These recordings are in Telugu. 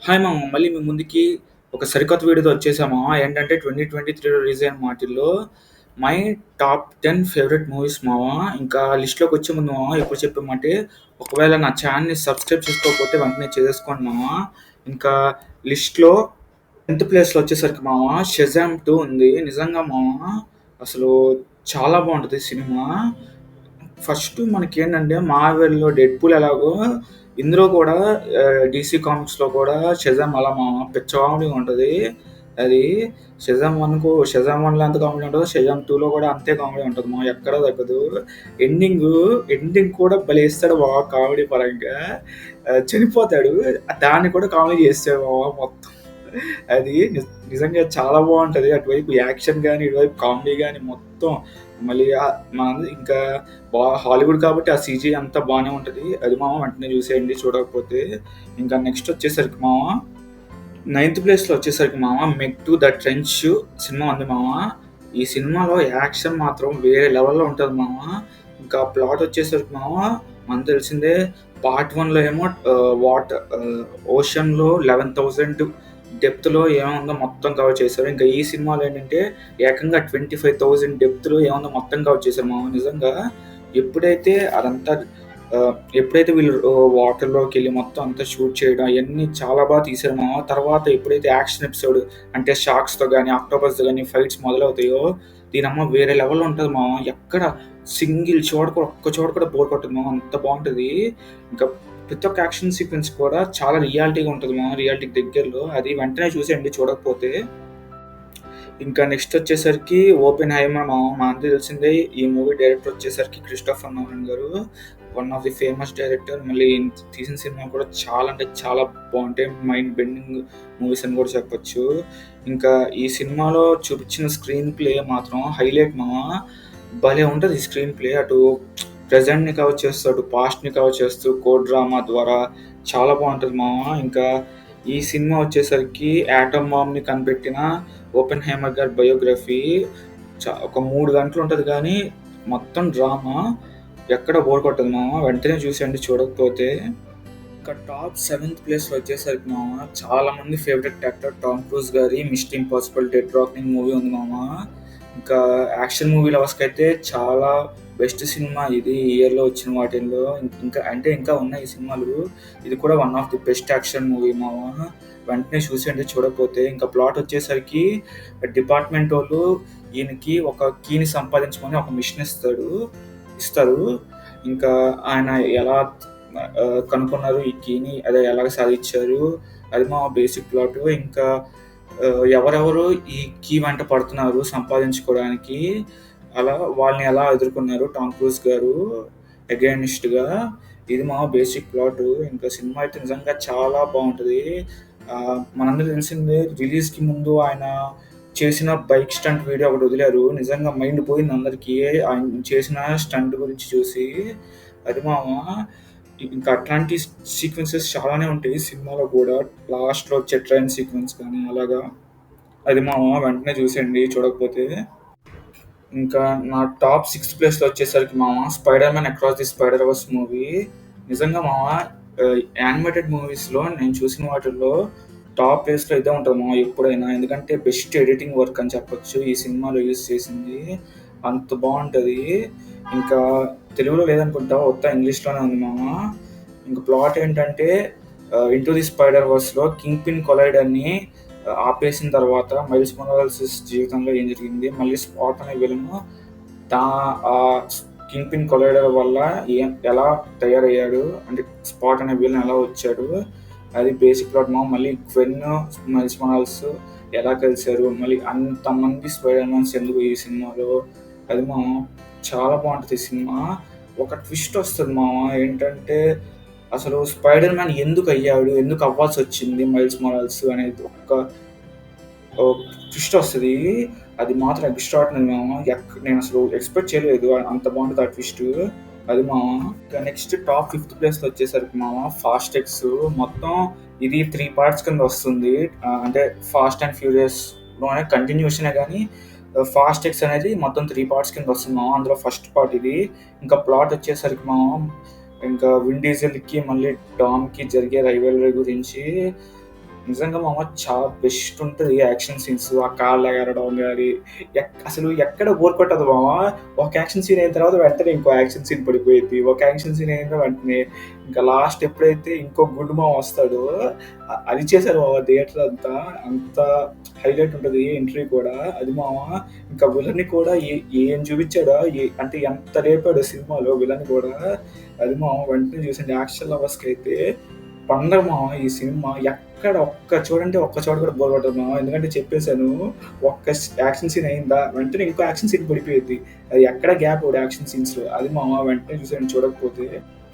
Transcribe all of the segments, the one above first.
హాయ్ మామ! మళ్ళీ మీ ముందుకి ఒక సరికొత్త వీడియోతో వచ్చేసా మామ. ఏంటంటే 2023లో రిలీజ్ అయిన వాటిల్లో మై టాప్ 10 ఫేవరెట్ మూవీస్ మామ. ఇంకా లిస్ట్‌లోకి వచ్చే ముందు మామ ఎప్పుడు చెప్పామంటే, ఒకవేళ నా ఛానెల్‌ని సబ్స్క్రైబ్ చేసుకోకపోతే వెంటనే చేసేసుకోండి మామ. ఇంకా లిస్ట్‌లో 10థ్ ప్లేస్‌లో వచ్చేసరికి మామ 'షజామ్ 2' ఉంది. నిజంగా మామ అసలు చాలా బావుంటది సినిమా. ఫస్ట్ మనకేంటంటే 'మార్వెల్‌లో 'డెడ్‌పూల్' ఎలాగో ఇందులో కూడా డీసీ కామిక్స్‌లో కూడా 'షజామ్' అలా మామ పిచ్చ కామెడీగా ఉంటది. అది 'షజామ్ 1'లో ఎంత కామెడీ ఉంటదో 'షజామ్ 2'లో కూడా అంతే కామెడీ ఉంటది మామ. ఎక్కడ తగ్గదు. ఎండింగ్ కూడా భలే ఇస్తాడు మామ కామెడీ పరంగా. చనిపోతాడు. దాన్ని కూడా కామెడీ చేసేసాడు మామ మొత్తం. అది నిజంగా చాలా బావుంటది. అటువైపు యాక్షన్ గాని, ఇటువైపు కామెడీ గాని మొత్తం మళ్ళీ మనది ఇంకా హాలీవుడ్ కాబట్టి ఆ సీజీ అంతా బానే ఉంటది. అది మామ వెంటనే చూసేయండి చూడకపోతే. ఇంకా నెక్స్ట్ వచ్చేసరికి మామ 9థ్ ప్లేస్‌లో వచ్చేసరికి మామ 'మెగ్ 2 ద ట్రెంచ్' సినిమా ఉంది మామ. ఈ సినిమాలో యాక్షన్ మాత్రం వేరే లెవెల్‌లో ఉంటది మామ. ఇంకా ప్లాట్ వచ్చేసరికి మామ మనకు తెలిసిందే పార్ట్ 1లో ఏమో ఓషన్‌లో 11,000 డెప్త్‌లో ఏముందో మొత్తం కవర్ చేశారు. ఇంకా ఈ సినిమాలో ఏంటంటే ఏకంగా 25,000 డెప్త్‌లో ఏముందో మొత్తం కవర్ చేశారు మామ. నిజంగా ఎప్పుడైతే అదంతా ఎప్పుడైతే వీళ్ళు వాటర్‌లోకెళ్ళి మొత్తం అంతా షూట్ చేయడం అయన్నీ చాలా తీశారు మామ. తర్వాత ఎప్పుడైతే యాక్షన్ ఎపిసోడ్ అంటే షార్క్స్‌తో గాని, ఆక్టోపస్‌తో గాని ఫైట్స్ మొదలవుతాయో దీనమ్మ వేరే లెవెల్‌లో ఉంటది మామ. ఎక్కడ సింగిల్ చోట కూడా ఒక్క చోట కూడా బోర్ కొట్టదు మామ. అంత బావుంటది. ఇంకా ప్రతి ఒక్క యాక్షన్ సీక్వెన్స్ కూడా చాలా రియాలిటీగా ఉంటది మామ. రియాలిటీకి దగ్గరలో. అది వెంటనే చూసేయండి చూడకపోతే. ఇంకా నెక్స్ట్ వచ్చేసరికి 'ఓపెన్‌హైమర్' మామ. మనందరికీ తెలిసిందే ఈ మూవీ డైరెక్టర్ వచ్చేసరికి 'క్రిస్టోఫర్ నోలన్' గారు. One of the famous director. మళ్ళీ తీసిన సినిమాలు కూడా చాలా అంటే చాలా బావుంటాయి. మైండ్ బెండింగ్ మూవీస్ అని కూడా చెప్పొచ్చు. ఇంకా ఈ సినిమాలో చూపించిన స్క్రీన్ ప్లే మాత్రం హైలైట్ మామ. భలే ఉంటది ఈ స్క్రీన్ ప్లే. అటు ప్రెజెంట్‌ని కవర్ చేస్తూ, అటు పాస్ట్‌ని కవర్ చేస్తూ డ్రామా ద్వారా చాలా బావుంటది మామ. ఇంకా ఈ సినిమా వచ్చేసరికి యాటమ్ బాంబ్‌ని కనిపెట్టిన 'ఓపెన్‌హైమర్' గారి బయోగ్రఫీ. ఒక 3 గంటలు ఉంటది గానీ మొత్తం డ్రామా. ఎక్కడ బోర్ కొట్టదు మామ. వెంటనే చూసేయండి చూడకపోతే. ఇంకా టాప్ 7థ్ ప్లేస్‌లో వచ్చేసరికి మామ చాలా మంది ఫేవరెట్ యాక్టర్ 'టామ్ క్రూజ్' గారి 'mission impossible dead reckoning' movie ఉంది మామ. ఇంకా యాక్షన్ మూవీ లవర్స్‌కైతే చాలా బెస్ట్ సినిమా ఇది. ఈ ఇయర్‌లో వచ్చిన వాటిల్లో ఇంకా ఉన్నాయి ఈ సినిమాలు. ఇది కూడా one of the best action movie మామ. వెంటనే చూసేయండి చూడకపోతే. ఇంకా ప్లాట్ వచ్చేసరికి డిపార్ట్‌మెంటోళ్ళు ఈయనకి ఒక కీని సంపాదించమని ఒక మిషన్ ఇస్తారు. ఇంకా ఆయన ఎలా కనుక్కున్నారు ఈ కీని, అదే ఎలాగ సాధించారు, అది మా బేసిక్ ప్లాట్. ఇంకా ఎవరెవరు ఈ కీ వెంట పడుతున్నారు సంపాదించుకోవడానికి, అలా వాళ్ళని ఎలా ఎదుర్కొన్నారు టామ్ క్రూజ్ గారు అగైనిస్ట్‌గా. ఇది మా బేసిక్ ప్లాట్. ఇంకా సినిమా అయితే నిజంగా చాలా బావుంటది. మనందరికీ తెలిసిందే రిలీజ్‌కి ముందు ఆయన చేసిన బైక్ స్టంట్ వీడియో ఒకటి వదిలారు. నిజంగా మైండ్ పోయింది అందరికీ. ఆయన చేసిన స్టంట్ గురించి చూసి. అది మామ ఇంకా అట్లాంటి సీక్వెన్సెస్ చాలానే ఉంటాయి సినిమాలో గూడా. లాస్ట్‌లో వచ్చే ట్రైన్ సీక్వెన్స్ కానీ అలాగా. అది మామ వెంటనే చూసేయండి చూడకపోతే. ఇంకా నా టాప్ 6థ్ ప్లేస్‌లో వచ్చేసరికి మామ 'spider man across the spider-verse' movie. నిజంగా మామ యానిమేటెడ్ మూవీస్‌లో నేను చూసిన వాటిల్లో టాప్ ప్లేస్‌లో ఇదే ఉంటది మామ ఎప్పుడైనా. ఎందుకంటే బెస్ట్ ఎడిటింగ్ వర్క్ అని చెప్పొచ్చు ఈ సినిమాలో యూజ్ చేసింది. అంత బావుంటది. ఇంకా తెలుగులో లేదనుకుంటా. ఇంగ్లీష్‌లోనే ఉంది మామ. ఇంక ప్లాట్ ఏంటంటే 'ఇంటూ ది స్పైడర్-వర్స్‌లో' కింగ్ పిన్ కొలైడర్‌ని ఆపేసిన తర్వాత మైల్స్ మొరాలెస్ జీవితంలో ఏం జరిగింది? మళ్ళీ స్పాట్ అనే విలను కింగ్ పిన్ కొలైడర్ వల్ల ఎలా తయారయ్యాడు? అంటే స్పాట్ అనే విలన్ ఎలా వచ్చాడు? అది బేసిక్ ప్లాట్ మామ. మళ్ళీ గ్వెన్, మైల్స్ మొరాలెస్ ఎలా కలిసారు? మళ్ళీ అంతమంది స్పైడర్ మ్యాన్స్ ఎందుకు ఈ సినిమాలో? అది మామ చాలా బావుంటది ఈ సినిమా. ఒక ట్విస్ట్ వస్తది మామ. ఏంటంటే అసలు స్పైడర్ మ్యాన్ ఎందుకు అయ్యాడు? ఎందుకు అవ్వాల్సొచ్చింది మైల్స్ మొరాలెస్ అనేది ఒక్క ట్విస్ట్ వస్తది. అది మాత్రం ఎక్స్ట్రార్డినరీ మామ. నేనసలు ఎక్స్‌పెక్ట్ చేయలేదు. అంత బావుంటది ఆ ట్విస్ట్. అది మామ. ఇంకా నెక్స్ట్ టాప్ 5థ్ ప్లేస్‌లో వచ్చేసరికి మామ 'ఫాస్ట్ ఎక్స్' మొత్తం ఇది 3 పార్ట్స్ కింద వస్తుంది. అంటే 'ఫాస్ట్ అండ్ ఫ్యూరియస్‌లోనే' కంటిన్యూషనే గానీ 'ఫాస్ట్ ఎక్స్' అనేది మొత్తం 3 పార్ట్స్ కింద వస్తుంది మామ. అందులో ఫస్ట్ పార్ట్ ఇది. ఇంకా ప్లాట్ వచ్చేసరికి మామ ఇంకా విన్ డీజెల్‌కి మళ్ళీ డామ్‌కి జరిగే రైవల్రీ గురించి. నిజంగా మామ చాలా బెస్ట్ ఉంటది యాక్షన్ సీన్స్. ఆ కాళ్ళు ఎగరడం గాని, అసలు ఎక్కడ బోర్ కొట్టదు మామ. ఒక యాక్షన్ సీన్ అయిన తర్వాత వెంటనే ఇంకో యాక్షన్ సీన్ పడిపోయిద్ది. ఒక యాక్షన్ సీన్ అయిన వెంటనే ఇంకా లాస్ట్ ఎప్పుడైతే ఇంకో గుడ్ మామ వస్తాడో అది చేశారు మామ థియేటర్ అంతా. అంత హైలైట్ ఉంటది ఎంట్రీ కూడా. అది మామ ఇంకా విలన్ని కూడా ఏం చూపించాడో అంటే ఎంత రేపాడో సినిమాలో విలన్ కూడా. అది మామ వెంటనే చూసండి యాక్షన్ లవర్స్‌కి అయితే పండగ మామ ఈ సినిమా. ఎక్కడ ఒక్క చోట కూడా బోర్ కొట్టదు మామ. ఎందుకంటే చెప్పేసాను. ఒక్క యాక్షన్ సీన్ అయిందా వెంటనే ఇంకో యాక్షన్ సీన్ పడిపోయిద్ది. అది ఎక్కడ గ్యాప్ ఇవ్వడు యాక్షన్ సీన్స్‌లో. అది మామ వెంటనే చూసాను చూడకపోతే.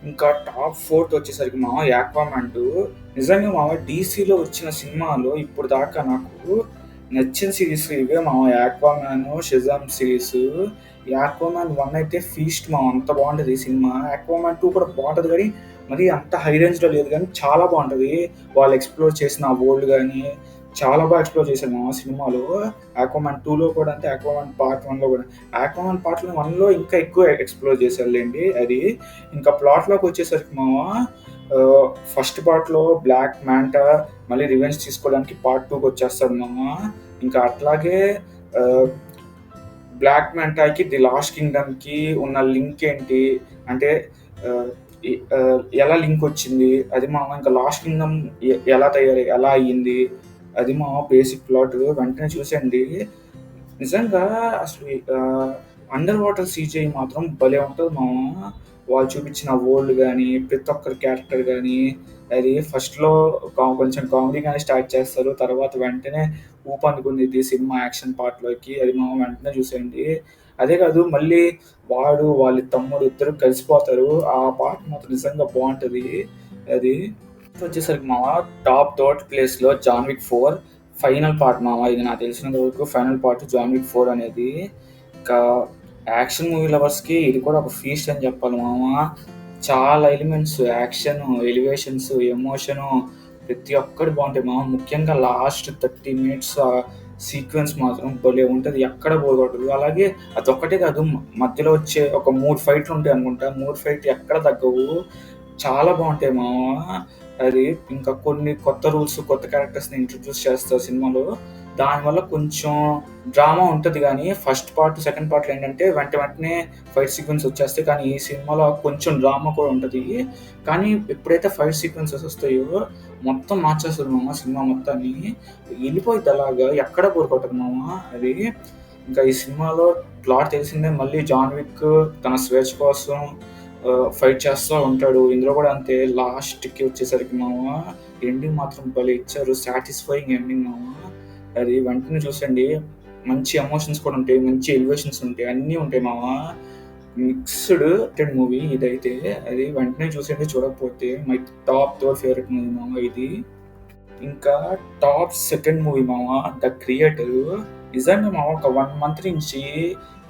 ఇంకా టాప్ 4 వచ్చేసరికి మామ 'యాక్వామాన్ 2' నిజంగా మామ డీసీలో వచ్చిన సినిమాలో ఇప్పుడు దాకా నాకు నచ్చిన సీరీస్ ఇవే మామ. 'యాక్వామాన్', 'షజామ్' సిరీస్. 'యాక్వామాన్ 1' అయితే ఫీస్ట్ మామ. అంత బాగుంటది ఈ సినిమా. 'యాక్వామాన్ 2' కూడా బాగుంటది కానీ మరి అంత హై రేంజ్‌లో లేదు కానీ చాలా బాగుంటది. వాళ్ళు ఎక్స్‌ప్లోర్ చేసిన ఆ వరల్డ్ గాని చాలా బాగా ఎక్స్‌ప్లోర్ చేశారు మామ సినిమాలో. 'యాక్వామాన్ 2'లో కూడా అంతే. 'యాక్వామాన్ పార్ట్ 1'లో కూడా. 'యాక్వామాన్ పార్ట్ 1'లో ఇంకా ఎక్కువ ఎక్స్‌ప్లోర్ చేశారులెండి అది. ఇంకా ప్లాట్‌లోకి వచ్చేసరికి మామ ఫస్ట్ పార్ట్‌లో బ్లాక్ మాంటా మళ్ళీ రివెంజ్ తీసుకోవడానికి పార్ట్ 2కి వచ్చేస్తాడు మామ. ఇంకా అట్లాగే ఆహ్, బ్లాక్ మాంటాకి ది లాస్ట్ కింగ్డమ్‌కి ఉన్న లింక్ ఏంటి? అంటే ఆహ్, ఎలా లింక్ వచ్చింది? అది మామ ఇంకా లాస్ట్ కింగ్డమ్ ఎలా అయ్యింది? అది మామ బేసిక్ ప్లాట్. వెంటనే చూసేయండి. నిజంగా అసలు అండర్ వాటర్ సీజీఐ మాత్రం భలే ఉంటది మామ. వాళ్ళు చూపించిన వరల్డ్ గాని, ప్రతి ఒక్కరి క్యారెక్టర్ గాని, అది ఫస్ట్‌లో కొంచెం కామెడీగానే స్టార్ట్ చేస్తారు. తర్వాత వెంటనే ఊపందుకునిద్ది సినిమా యాక్షన్ పార్ట్‌లోకి. అది మామ వెంటనే చూసేయండి. అదే కాదు మళ్ళీ వాళ్ళ తమ్ముడు ఇద్దరు కలిసిపోతారు. ఆ పార్ట్ మాత్రం నిజంగా బావుంటది. అది. వచ్చేసరికి మామ టాప్ థర్డ్ ప్లేస్‌లో 'జాన్ విక్ 4' ఫైనల్ పార్ట్ మామ. ఇది నాకు తెలిసినంత వరకు ఫైనల్ పార్ట్ 'జాన్ విక్ 4' అనేది. ఇంకా యాక్షన్ మూవీ లవర్స్‌కి ఇది కూడా ఒక ఫీస్ట్ అని చెప్పాలి మామ. చాలా ఎలిమెంట్స్ యాక్షన్, ఎలివేషన్స్, ఎమోషను ప్రతి ఒక్కటి బావుంటాయి మామ. ముఖ్యంగా లాస్ట్ 30 మినిట్స్ సీక్వెన్స్ మాత్రం భలే ఉంటది. ఎక్కడ బోర్ కొట్టదు. అలాగే అదొక్కటే కాదు మధ్యలో వచ్చే ఒక 3 ఫైట్‌లు ఉంటాయి అనుకుంటా. 3 ఫైట్‌లు ఎక్కడ తగ్గవు. చాలా బావుంటాయి మామ. అది ఇంకా కొన్ని కొత్త రూల్స్, కొత్త క్యారెక్టర్స్‌ని ఇంట్రొడ్యూస్ చేస్తారు సినిమాలో. దానివల్ల కొంచెం డ్రామా ఉంటది గానీ, ఫస్ట్ పార్ట్, సెకండ్ పార్ట్‌లో ఏంటంటే వెంటనే ఫైట్ సీక్వెన్స్ వచ్చేస్తాయి. కానీ ఈ సినిమాలో కొంచెం డ్రామా కూడా ఉంటది. కానీ ఎప్పుడైతే ఫైట్ సీక్వెన్సెస్ వస్తాయో మొత్తం మార్చేస్తది మామ సినిమా మొత్తాన్ని. ఎళ్ళిపోయిద్ది అలాగా. ఎక్కడ బోర్ కొట్టదు మామ అది. ఇంకా ఈ సినిమాలో ప్లాట్ తెలిసిందే. మళ్ళీ జాన్ విక్ తన స్వేచ్ఛ కోసం ఫైట్ చేస్తా ఉంటాడు. ఇందులో కూడా అంతే. లాస్ట్‌కి వచ్చేసరికి మామ ఎండింగ్ మాత్రం భలే ఇచ్చారు. సాటిస్ఫైయింగ్ ఎండింగ్ మామ. అది వెంటనే చూసండి. మంచి ఎమోషన్స్ కూడా ఉంటాయి. మంచి ఎలివేషన్స్ ఉంటాయి. అన్నీ ఉంటాయి మామ. మిక్స్‌డ్ టెడ్ మూవీ ఇదైతే. అది వెంటనే చూసేయండి చూడకపోతే. మై టాప్ 3 ఫేవరెట్ మూవీ మామ ఇది. ఇంకా టాప్ సెకండ్ మూవీ మామ 'ద క్రియేటర్'. నిజంగా మామ ఒక 1 మంత్ నుంచి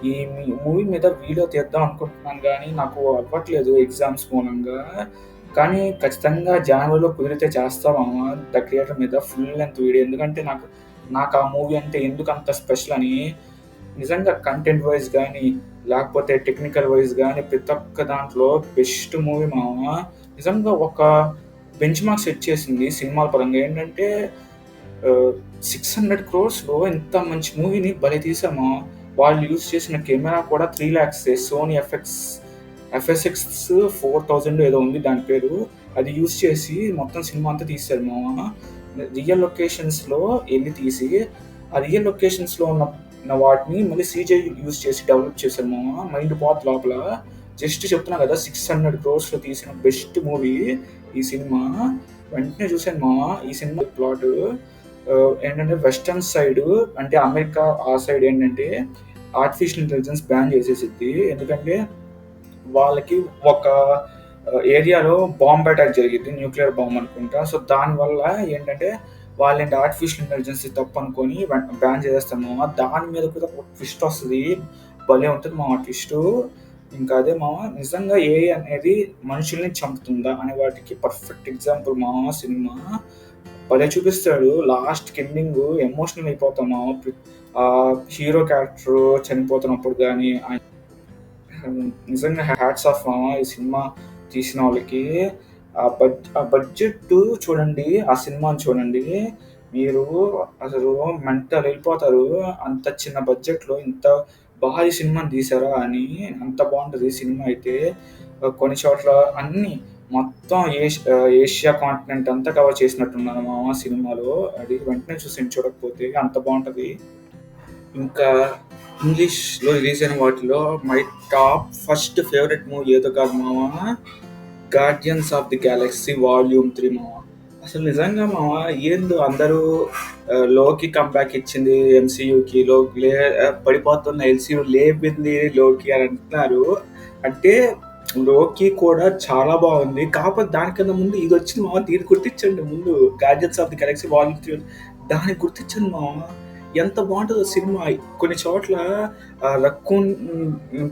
ఈ మూవీ మీద వీడియో తీద్దాం అనుకుంటున్నాను గానీ, నాకు అవ్వట్లేదు ఎగ్జామ్స్ మూలంగా. కానీ ఖచ్చితంగా జనవరిలో కుదిరితే చేస్తా మామ 'ద క్రియేటర్' మీద ఫుల్ లెంగ్త్ వీడియో. ఎందుకంటే నాకు ఆ మూవీ అంటే ఎందుకంత స్పెషల్ అని నిజంగా కంటెంట్ వైస్ గానీ, లేకపోతే టెక్నికల్ వైస్ గానీ ప్రతి ఒక్క దాంట్లో బెస్ట్ మూవీ మామ. నిజంగా ఒక బెంచ్ మార్క్ సెట్ చేసింది సినిమాల పరంగా. ఏంటంటే 600 క్రోర్స్‌లో ఇంత మంచి మూవీని భలే తీశాము. వాళ్ళు యూజ్ చేసిన కెమెరా కూడా 3,00,000 సోనీ ఎఫ్ఎస్ఎక్స్ 4000 ఏదో ఉంది దాని పేరు. అది యూజ్ చేసి మొత్తం సినిమా అంతా తీశారు మామ. రియల్ లొకేషన్స్‌లో ఎళ్లి తీసి, ఆ రియల్ లొకేషన్స్‌లో ఉన్న వాటిని మళ్ళీ సీజీఐ యూజ్ చేసి డెవలప్ చేశారు మామ. మైండ్ పోద్ది లోపల. జస్ట్ చెప్తున్నా కదా 600 క్రోర్స్‌లో తీసిన బెస్ట్ మూవీ ఈ సినిమా. వెంటనే చూసాను మామ ఈ సినిమా ప్లాట్ ఏంటంటే వెస్టర్న్ సైడ్ అంటే అమెరికా ఆ సైడ్ ఏంటంటే ఆర్టిఫిషియల్ ఇంటెలిజెన్స్ బ్యాన్ చేసేసిద్ది. ఎందుకంటే వాళ్ళకి ఒక ఏరియాలో బాంబ్ అటాక్ జరిగిద్ది. న్యూక్లియర్ బాంబ్ అనుకుంటా. సో దానివల్ల ఏంటంటే వాళ్ళేంటి ఆర్టిఫిషియల్ ఇంటెలిజెన్స్ తప్పనుకోని బ్యాన్ చేసేస్తారు మామ. దాని మీద కూడా ఒక ట్విస్ట్ వస్తది. భలే ఉంటది మామ ట్విస్టు. ఇంకా అదే మామ నిజంగా ఏఐ అనేది మనుషుల్ని చంపుతుందా అనే వాటికి పర్ఫెక్ట్ ఎగ్జాంపుల్ మామ సినిమా. భలే చూపిస్తాడు. లాస్ట్‌కి ఎండింగు ఎమోషనల్ అయిపోతాం మామ. హీరో క్యారెక్టర్ చనిపోతున్నప్పుడు గాని నిజంగా హ్యాట్స్ ఆఫ్ మామ ఈ సినిమా తీసిన వాళ్ళకి. ఆ బడ్జెట్ చూడండి, ఆ సినిమాని చూడండి. మీరు అసలు మెంటల్ ఎళ్ళిపోతారు. అంత చిన్న బడ్జెట్‌లో ఇంత భారీ సినిమాని తీశారా అని. అంత బావుంటది సినిమా అయితే. కొన్ని చోట్ల అన్నీ మొత్తం ఏషియా కాంటినెంట్ అంతా కవర్ చేసినట్టున్నారు మామ సినిమాలో. అది వెంటనే చూసేయండి చూడకపోతే అంత బావుంటది. ఇంకా ఇంగ్లీష్‌లో రిలీజ్ అయిన వాటిలో my top first favourite movie ఏదో కాదు మామ, 'guardians of the Galaxy volume 3' మామ. అసలు నిజంగా మామ ఏందో అందరూ లోకి కంబ్యాక్ ఇచ్చింది ఎంసీయూకి, పడిపోతున్న ఎల్సీయూ లేపింది లోకి అని అంటున్నారు. అంటే లోకి కూడా చాలా బాగుంది. కాకపోతే దానికన్నా ముందు ఇది వచ్చింది మామ, దీన్ని గుర్తించండి ముందు. 'Guardians of the Galaxy volume 3' దాన్ని గుర్తించండి మామ. ఎంత బాగుంటుందో సినిమా. కొన్ని చోట్ల రక్కూన్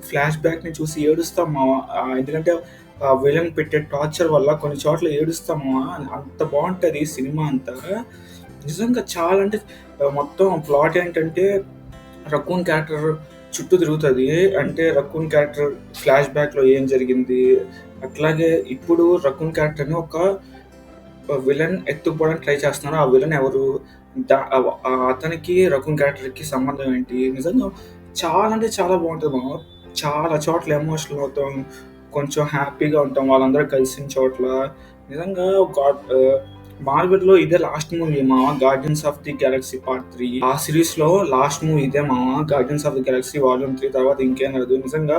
ఫ్లాష్ బ్యాక్‌ని చూసి ఏడుస్తాం మామ. ఎందుకంటే విలన్ పెట్టే టార్చర్ వల్ల కొన్ని చోట్ల ఏడుస్తాం మామ. అంత బావుంటది సినిమా అంతా. నిజంగా చాలా అంటే మొత్తం ప్లాట్ ఏంటంటే రక్కూన్ క్యారెక్టర్ చుట్టూ తిరుగుతది. అంటే రక్కూన్ క్యారెక్టర్ ఫ్లాష్ బ్యాక్‌లో ఏం జరిగింది? అట్లాగే ఇప్పుడు రక్కూన్ క్యారెక్టర్‌ని ఒక విలన్ ఎత్తుకుపోవడానికి ట్రై చేస్తున్నారు. ఆ విలన్ ఎవరు? అతనికి రకున్ క్యారెక్టర్‌కి సంబంధం ఏంటి? నిజంగా చాలా అంటే చాలా బావుంటది మామ. చాలా చోట్ల ఎమోషనల్ అవుతాం. కొంచెం హ్యాపీగా ఉంటాం వాళ్ళందరూ కలిసిన చోట్ల. నిజంగా మార్వెల్‌లో ఇదే లాస్ట్ మూవీ మామ, 'guardians of the Galaxy part 3'. ఆ సీరీస్‌లో లాస్ట్ మూవీ ఇదే మామ, 'guardians of the Galaxy volume 3' తర్వాత ఇంకేం రాదు. నిజంగా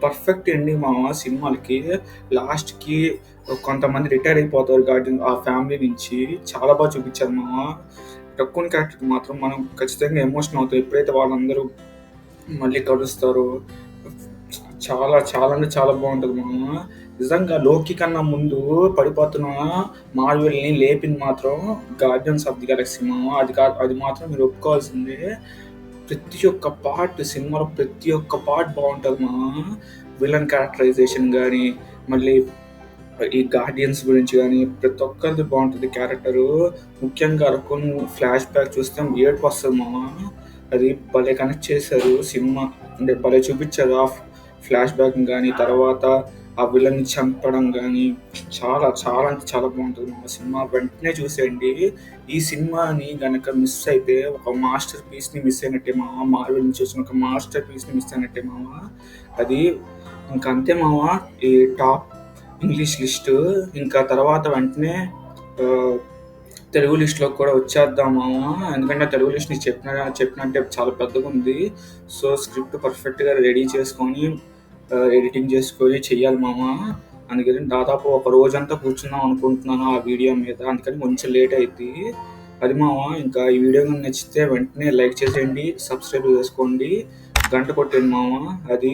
పర్ఫెక్ట్ ఎండింగ్ మామ సినిమాలకి. లాస్ట్‌కి కొంతమంది రిటైర్ అయిపోతారు ఆ ఫ్యామిలీ నుంచి. చాలా బాగా చూపించారు మామ. రక్కూన్ క్యారెక్టర్‌కి మాత్రం మనం ఖచ్చితంగా ఎమోషన్ అవుతాం. ఎప్పుడైతే వాళ్ళందరూ మళ్ళీ కలుస్తారో. చాలా చాలా అంటే చాలా బావుంటది మామ. నిజంగా 'లోకి' కన్నా ముందు పడిపోతున్న మార్వెల్‌ని లేపింది మాత్రం 'గార్డియన్స్ ఆఫ్ ది గెలాక్సీ' మామ. అది మాత్రం మీరు ఒప్పుకోవాల్సిందే. ప్రతి ఒక్క పార్ట్ సినిమాలో ప్రతి ఒక్క పార్ట్ బావుంటది మామ. విలన్ క్యారెక్టరైజేషన్ గాని, మళ్ళీ ఈ గార్డియన్స్ గురించి గాని ప్రతి ఒక్కరిది బావుంటది క్యారెక్టరు. ముఖ్యంగా 'రకున్' ఫ్లాష్ బ్యాక్ చూస్తే ఏడుపొస్తది మామ. అది భలే కనెక్ట్ చేశారు సినిమా. అంటే భలే చూపిచ్చారు. ఆ ఫ్లాష్ బ్యాక్‌ని గాని, తర్వాత ఆ విలన్‌ని చంపడం గాని చాలా చాలా అంటే చాలా బావుంటది మామ సినిమా. వెంటనే చూసేయండి. ఈ సినిమాని గనక మిస్ అయితే ఒక మాస్టర్ పీస్‌ని మిస్ అయినట్టే మామ. మార్వెల్ నుంచి వచ్చిన ఒక మాస్టర్ పీస్‌ని మిస్ అయినట్టే మామ. అది ఇంక అంతే మామ. ఈ టాప్ ఇంగ్లీష్ లిస్టు. ఇంకా తర్వాత వెంటనే ఆహ్, తెలుగు లిస్ట్‌లోకి కూడా వచ్చేద్దాం మామ. ఎందుకంటే తెలుగు లిస్ట్ నీకు చెప్పినట్టే చాలా పెద్దగుంది. సో, స్క్రిప్ట్ పర్ఫెక్ట్‌గా రెడీ చేసుకొని ఎడిటింగ్ చేసుకొని చెయ్యాలి మామ. అందుకని దాదాపు ఒక రోజంతా కూర్చుందాం అనుకుంటున్నాను ఆ వీడియో మీద. అందుకని కొంచెం లేట్ అయిద్ది. అది మామ. ఇంకా ఈ వీడియో గాని నచ్చితే వెంటనే లైక్ చేసేయండి, సబ్స్క్రైబ్ చేసుకోండి, గంట కొట్టండి మామ. అది.